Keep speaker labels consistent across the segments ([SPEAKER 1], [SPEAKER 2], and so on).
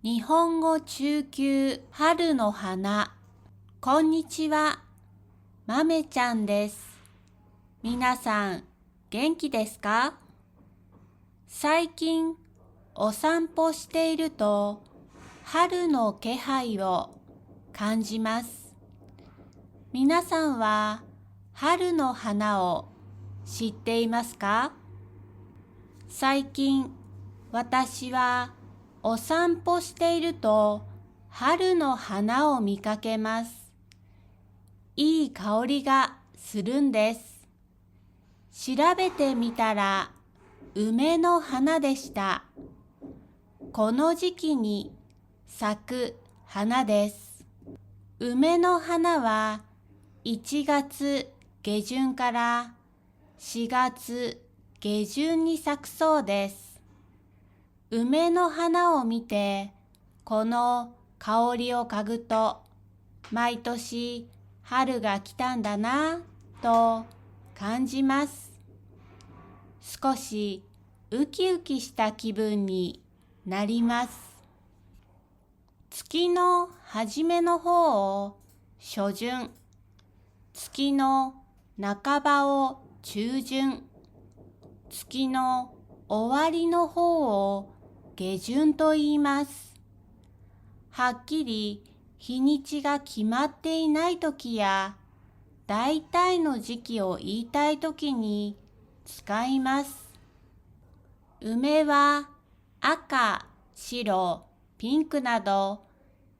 [SPEAKER 1] 日本語中級春の花。こんにちは。まめちゃんです。皆さん、元気ですか？最近、お散歩していると、春の気配を感じます。皆さんは、春の花を知っていますか？最近、私は、お散歩していると春の花を見かけます。いい香りがするんです。調べてみたら梅の花でした。この時期に咲く花です。梅の花は1月下旬から4月下旬に咲くそうです。梅の花を見て、この香りを嗅ぐと、毎年春が来たんだなと感じます。少しウキウキした気分になります。月の初めの方を初旬、月の半ばを中旬、月の終わりの方を下旬と言います。はっきり日にちが決まっていないときや、大体の時期を言いたいときに使います。梅は赤、白、ピンクなど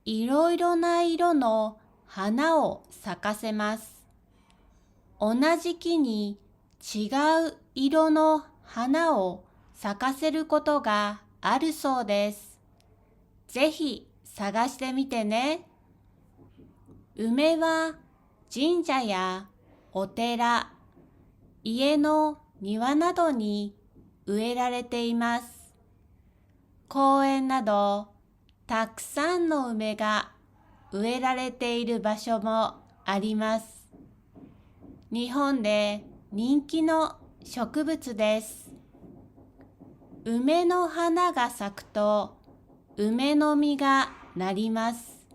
[SPEAKER 1] いろいろな色の花を咲かせます。同じ木に違う色の花を咲かせることがあるそうです。ぜひ探してみてね。梅は神社やお寺、家の庭などに植えられています。公園などたくさんの梅が植えられている場所もあります。日本で人気の植物です。梅の花が咲くと梅の実がなります。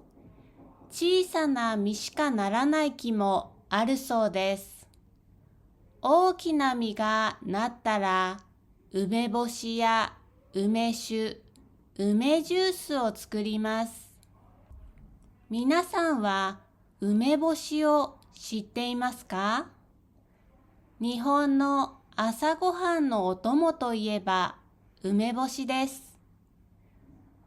[SPEAKER 1] 小さな実しかならない木もあるそうです。大きな実がなったら、梅干しや梅酒、梅ジュースを作ります。皆さんは梅干しを知っていますか？日本の朝ごはんのお供といえば梅干しです。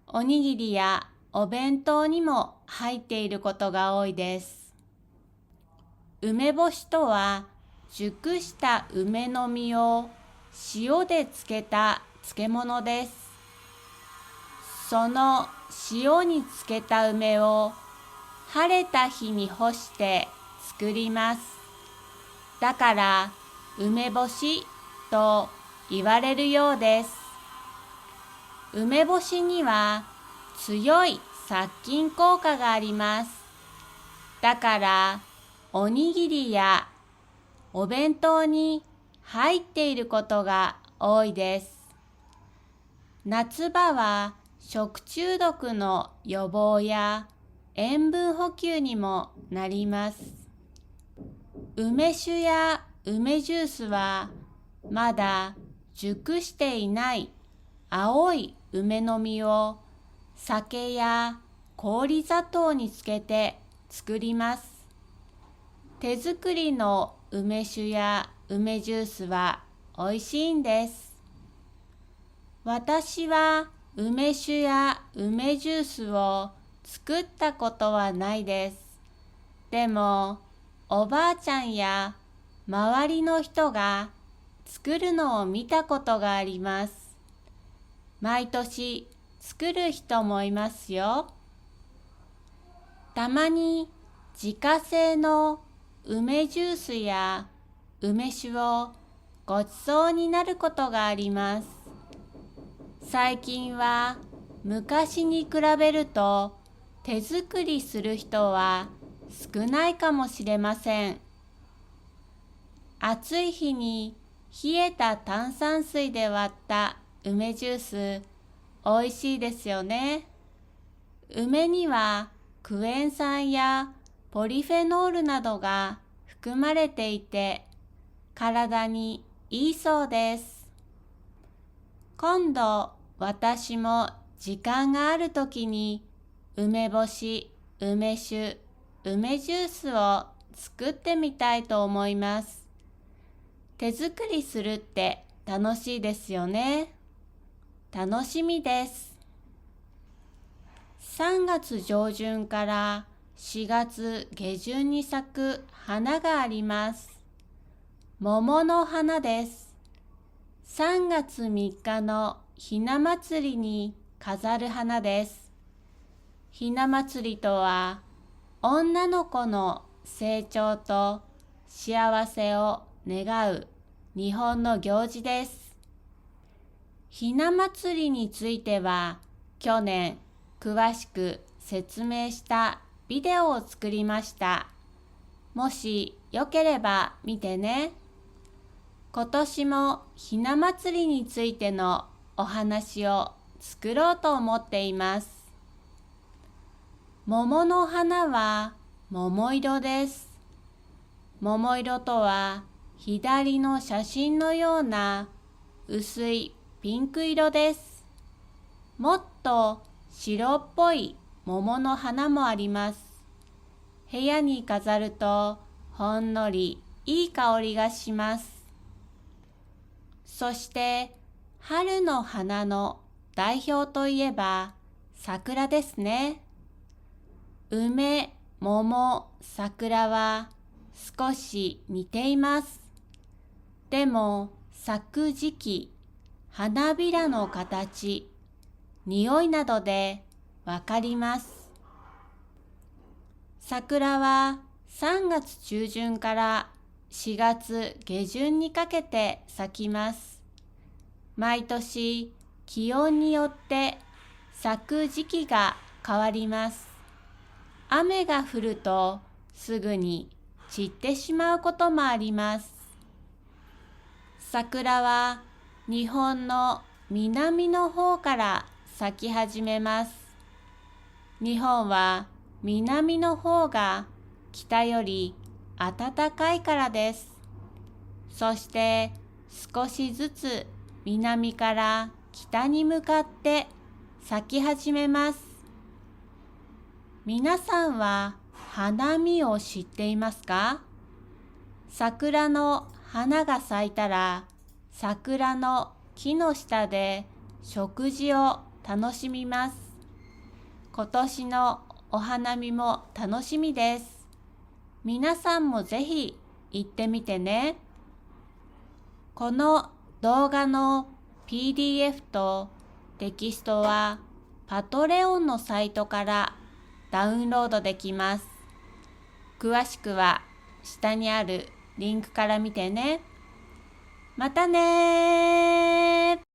[SPEAKER 1] おにぎりやお弁当にも入っていることが多いです。梅干しとは、熟した梅の実を塩で漬けた漬物です。その塩に漬けた梅を晴れた日に干して作ります。だから梅干しと言われるようです。梅干しには強い殺菌効果があります。だからおにぎりやお弁当に入っていることが多いです。夏場は食中毒の予防や塩分補給にもなります。梅酒や梅ジュースはまだ熟していない青い梅の実を酒や氷砂糖につけて作ります。手作りの梅酒や梅ジュースは美味しいんです。私は梅酒や梅ジュースを作ったことはないです。でも、おばあちゃんや周りの人が作るのを見たことがあります。毎年作る人もいますよ。たまに自家製の梅ジュースや梅酒をごちそうになることがあります。最近は昔に比べると手作りする人は少ないかもしれません。暑い日に冷えた炭酸水で割った梅ジュース、おいしいですよね。梅にはクエン酸やポリフェノールなどが含まれていて、体にいいそうです。今度私も時間があるときに梅干し、梅酒、梅ジュースを作ってみたいと思います。手作りするって楽しいですよね。楽しみです。3月上旬から4月下旬に咲く花があります。桃の花です。3月3日のひな祭りに飾る花です。ひな祭りとは、女の子の成長と幸せを願う日本の行事です。ひな祭りについては、去年詳しく説明したビデオを作りました。もしよければ見てね。今年もひな祭りについてのお話を作ろうと思っています。桃の花は桃色です。桃色とは左の写真のような薄いピンク色です。もっと白っぽい桃の花もあります。部屋に飾るとほんのりいい香りがします。そして春の花の代表といえば桜ですね。梅、桃、桜は少し似ています。でも咲く時期、花びらの形、匂いなどでわかります。桜は3月中旬から4月下旬にかけて咲きます。毎年気温によって咲く時期が変わります。雨が降るとすぐに散ってしまうこともあります。桜は日本の南の方から咲き始めます。日本は南の方が北より暖かいからです。そして少しずつ南から北に向かって咲き始めます。皆さんは花見を知っていますか？桜の花が咲いたら桜の木の下で食事を楽しみます。今年のお花見も楽しみです。皆さんもぜひ行ってみてね。この動画の PDF とテキストはパトレオンのサイトからダウンロードできます。詳しくは下にあるリンクから見てね。またねー。